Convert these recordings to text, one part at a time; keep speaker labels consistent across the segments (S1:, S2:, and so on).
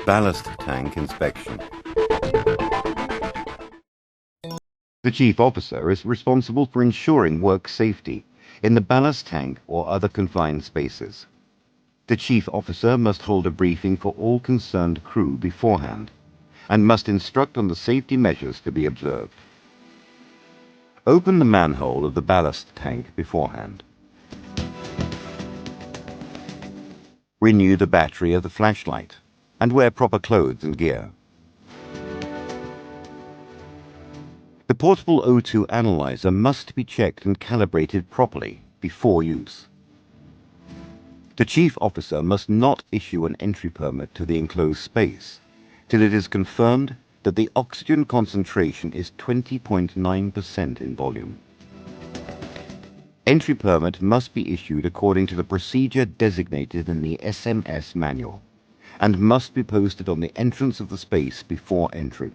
S1: Ballast tank inspection.
S2: The chief officer is responsible for ensuring work safety in the ballast tank or other confined spaces. The chief officer must hold a briefing for all concerned crew beforehand and must instruct on the safety measures to be observed. Open the manhole of the ballast tank beforehand. Renew the battery of the flashlight and wear proper clothes and gear. The portable O2 analyzer must be checked and calibrated properly before use. The chief officer must not issue an entry permit to the enclosed space till it is confirmed that the oxygen concentration is 20.9% in volume. Entry permit must be issued according to the procedure designated in the SMS manual and must be posted on the entrance of the space before entry.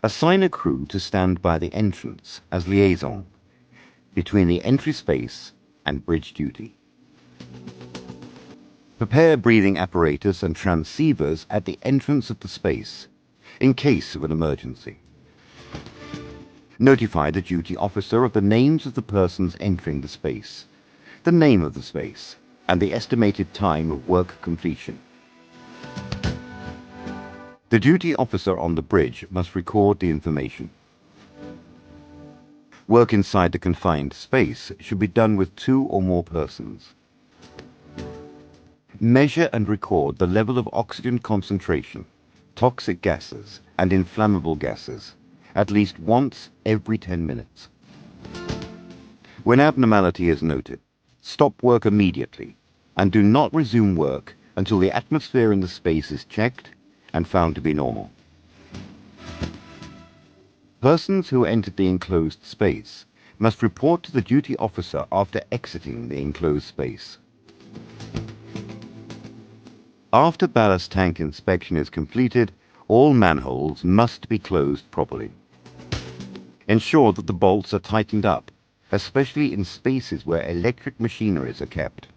S2: Assign a crew to stand by the entrance as liaison between the entry space and bridge duty. Prepare breathing apparatus and transceivers at the entrance of the space in case of an emergency. Notify the duty officer of the names of the persons entering the space, the name of the space, and the estimated time of work completion. The duty officer on the bridge must record the information. Work inside the confined space should be done with 2 or more persons. Measure and record the level of oxygen concentration, toxic gases, and inflammable gases at least once every 10 minutes. When abnormality is noted, stop work immediately and do not resume work until the atmosphere in the space is checked and found to be normal. Persons who entered the enclosed space must report to the duty officer after exiting the enclosed space. After ballast tank inspection is completed, all manholes must be closed properly. Ensure that the bolts are tightened up, especially in spaces where electric machineries are kept.